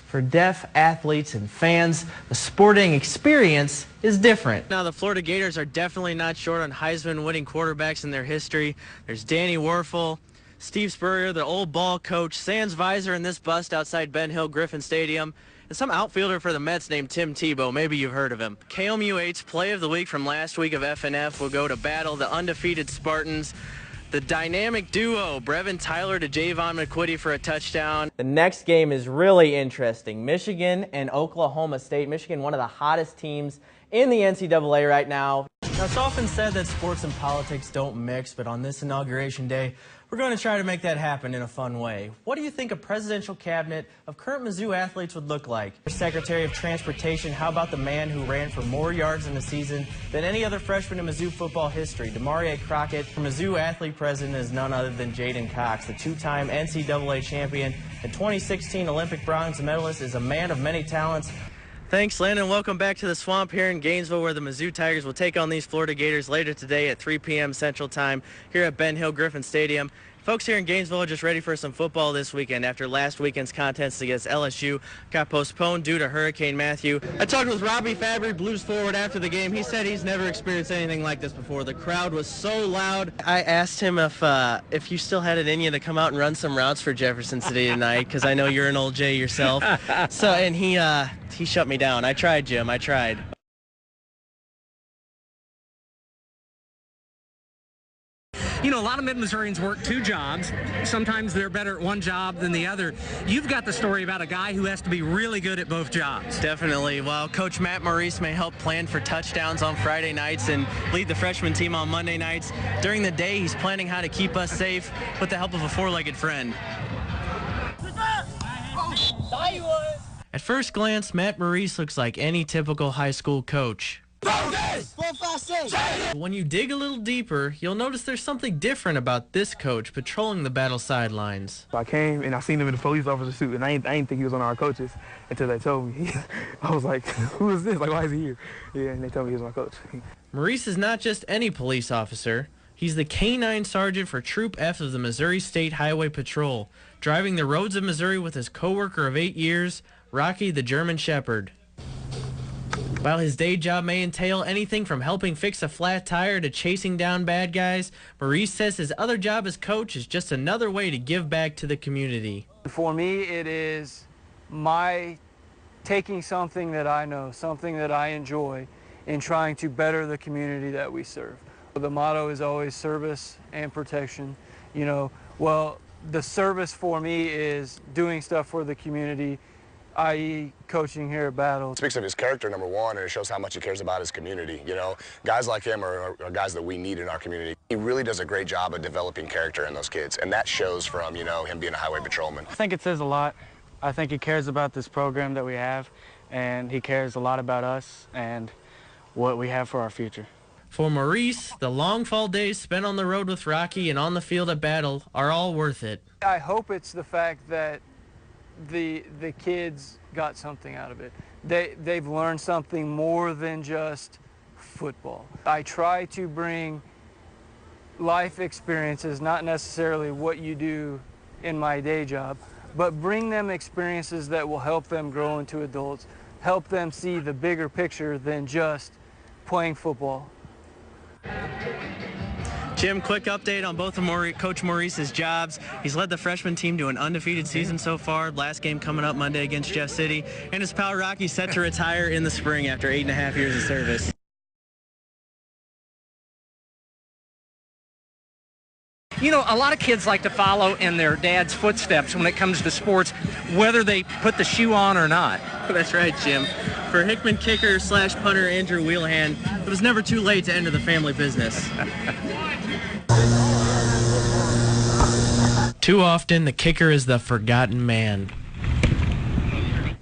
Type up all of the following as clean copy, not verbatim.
For deaf athletes and fans, the sporting experience is different. Now, the Florida Gators are definitely not short on Heisman-winning quarterbacks in their history. There's Danny Werfel, Steve Spurrier, the old ball coach, Sans Visor in this bust outside Ben Hill Griffin Stadium, and some outfielder for the Mets named Tim Tebow. Maybe you've heard of him. KOMU8's Play of the Week from last week of FNF will go to battle the undefeated Spartans. The dynamic duo, Brevin Tyler to Javon McQuitty for a touchdown. The next game is really interesting. Michigan and Oklahoma State. Michigan, one of the hottest teams in the NCAA right now. Now, it's often said that sports and politics don't mix, but on this Inauguration Day, we're going to try to make that happen in a fun way. What do you think a presidential cabinet of current Mizzou athletes would look like? Secretary of Transportation, how about the man who ran for more yards in the season than any other freshman in Mizzou football history, Demarie Crockett? Mizzou athlete president is none other than Jaden Cox, the two-time NCAA champion and 2016 Olympic bronze medalist, is a man of many talents. Thanks, Landon. Welcome back to the Swamp here in Gainesville, where the Mizzou Tigers will take on these Florida Gators later today at 3 p.m. Central Time here at Ben Hill Griffin Stadium. Folks here in Gainesville are just ready for some football this weekend after last weekend's contest against LSU got postponed due to Hurricane Matthew. I talked with Robbie Fabry, Blues forward, after the game. He said he's never experienced anything like this before. The crowd was so loud. I asked him if you still had it in you to come out and run some routes for Jefferson City tonight, because I know you're an old Jay yourself. And he shut me down. I tried, Jim. I tried. You know, a lot of Mid-Missourians work two jobs. Sometimes they're better at one job than the other. You've got the story about a guy who has to be really good at both jobs. Definitely. Well, Coach Matt Maurice may help plan for touchdowns on Friday nights and lead the freshman team on Monday nights. During the day, he's planning how to keep us safe with the help of a four-legged friend. At first glance, Matt Maurice looks like any typical high school coach. When you dig a little deeper, you'll notice there's something different about this coach patrolling the battle sidelines. I came and I seen him in the police officer suit, and I didn't think he was one of our coaches until they told me. I was like, who is this? Like, why is he here? Yeah, and they told me he was my coach. Maurice is not just any police officer. He's the K-9 sergeant for Troop F of the Missouri State Highway Patrol, driving the roads of Missouri with his co-worker of 8 years, Rocky the German Shepherd. While his day job may entail anything from helping fix a flat tire to chasing down bad guys, Maurice says his other job as coach is just another way to give back to the community. For me, it is my taking something that I know, something that I enjoy, and trying to better the community that we serve. The motto is always service and protection. You know, well, the service for me is doing stuff for the community, i.e. coaching here at Battle. It speaks of his character, number one, and it shows how much he cares about his community. You know, guys like him are guys that we need in our community. He really does a great job of developing character in those kids, and that shows from, you know, him being a highway patrolman. I think it says a lot. I think he cares about this program that we have, and he cares a lot about us and what we have for our future. For Maurice, the long fall days spent on the road with Rocky and on the field at Battle are all worth it. I hope it's the fact that the kids got something out of it. They've learned something more than just football. I try to bring life experiences, not necessarily what you do in my day job, but bring them experiences that will help them grow into adults, help them see the bigger picture than just playing football. Jim, quick update on both of Coach Maurice's jobs. He's led the freshman team to an undefeated season so far. Last game coming up Monday against Jeff City. And his pal Rocky set to retire in the spring after 8.5 years of service. You know, a lot of kids like to follow in their dad's footsteps when it comes to sports, whether they put the shoe on or not. That's right, Jim. For Hickman kicker / punter Andrew Wheelahan, it was never too late to enter the family business. Too often, the kicker is the forgotten man.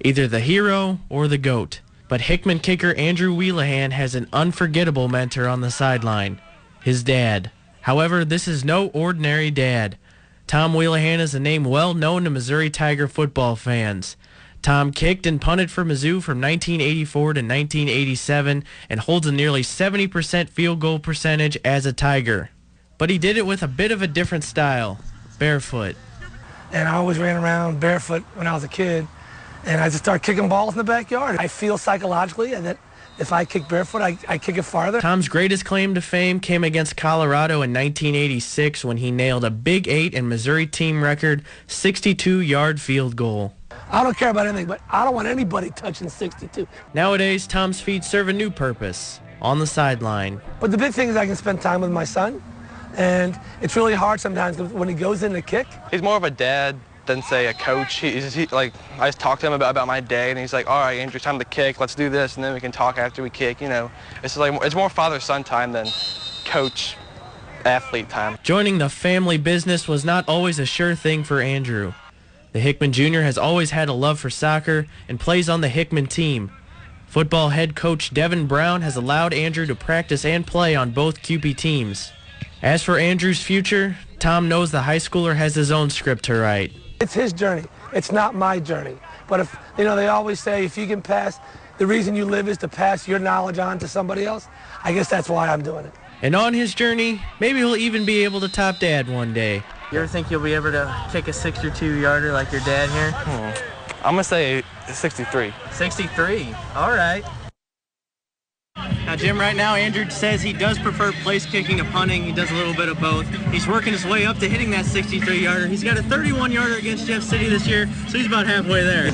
Either the hero or the GOAT. But Hickman kicker Andrew Wheelahan has an unforgettable mentor on the sideline, his dad. However, this is no ordinary dad. Tom Wheelahan is a name well known to Missouri Tiger football fans. Tom kicked and punted for Mizzou from 1984 to 1987 and holds a nearly 70% field goal percentage as a Tiger. But he did it with a bit of a different style, barefoot. And I always ran around barefoot when I was a kid. and I just start kicking balls in the backyard. I feel psychologically that if I kick barefoot, I kick it farther. Tom's greatest claim to fame came against Colorado in 1986 when he nailed a Big 8 and Missouri team record 62-yard field goal. I don't care about anything, but I don't want anybody touching 62. Nowadays, Tom's feet serve a new purpose, on the sideline. But the big thing is I can spend time with my son, and it's really hard sometimes when he goes in to kick. He's more of a dad than, say, a coach. Like, I just talk to him about my day, and he's like, all right, Andrew, time to kick. Let's do this, and then we can talk after we kick. You know, it's like it's more father-son time than coach-athlete time. Joining the family business was not always a sure thing for Andrew. The Hickman Jr. has always had a love for soccer and plays on the Hickman team. Football head coach Devin Brown has allowed Andrew to practice and play on both CUPE teams. As for Andrew's future, Tom knows the high schooler has his own script to write. It's his journey. It's not my journey. But if, you know, they always say if you can pass, the reason you live is to pass your knowledge on to somebody else. I guess that's why I'm doing it. And on his journey, maybe he'll even be able to top Dad one day. You ever think you'll be able to kick a 62-yarder like your dad here? I'm going to say 63. 63. All right. Now, Jim, right now, Andrew says he does prefer place kicking to punting. He does a little bit of both. He's working his way up to hitting that 63-yarder. He's got a 31-yarder against Jeff City this year, so he's about halfway there.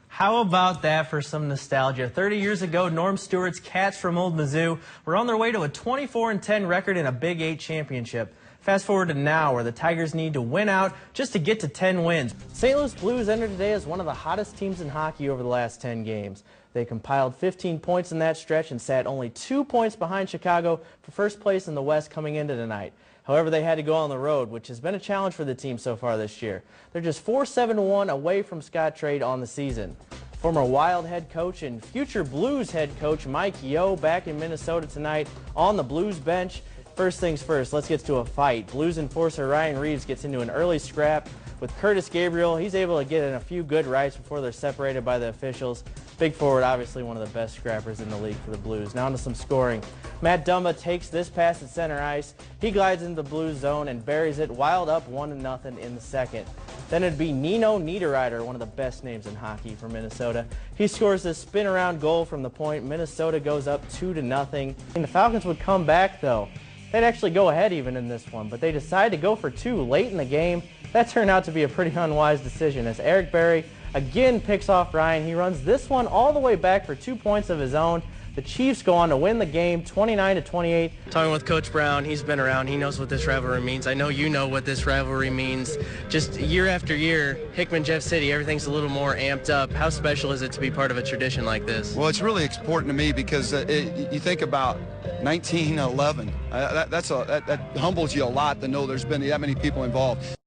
How about that for some nostalgia? 30 years ago, Norm Stewart's Cats from Old Mizzou were on their way to a 24-10 record in a Big 8 championship. Fast forward to now, where the Tigers need to win out just to get to 10 wins. St. Louis Blues entered today as one of the hottest teams in hockey over the last 10 games. They compiled 15 points in that stretch and sat only 2 points behind Chicago for first place in the West coming into tonight. However, they had to go on the road, which has been a challenge for the team so far this year. They're just 4-7-1 away from Scottrade on the season. Former Wild head coach and future Blues head coach Mike Yeo back in Minnesota tonight on the Blues bench. First things first, let's get to a fight. Blues enforcer Ryan Reeves gets into an early scrap with Curtis Gabriel. He's able to get in a few good rights before they're separated by the officials. Big forward, obviously one of the best scrappers in the league for the Blues. Now into some scoring. Matt Dumba takes this pass at center ice. He glides into the Blues zone and buries it. Wild up 1-0 in the second. Then it'd be Nino Niederreiter, one of the best names in hockey for Minnesota. He scores this spin-around goal from the point. Minnesota goes up 2-0. And the Falcons would come back, though. They'd actually go ahead even in this one, but they decided to go for two late in the game. That turned out to be a pretty unwise decision as Eric Berry again picks off Ryan. He runs this one all the way back for 2 points of his own. The Chiefs go on to win the game 29-28. Talking with Coach Brown, he's been around. He knows what this rivalry means. I know you know what this rivalry means. Just year after year, Hickman, Jeff City, everything's a little more amped up. How special is it to be part of a tradition like this? Well, it's really important to me because you think about 1911. That humbles you a lot to know there's been that many people involved.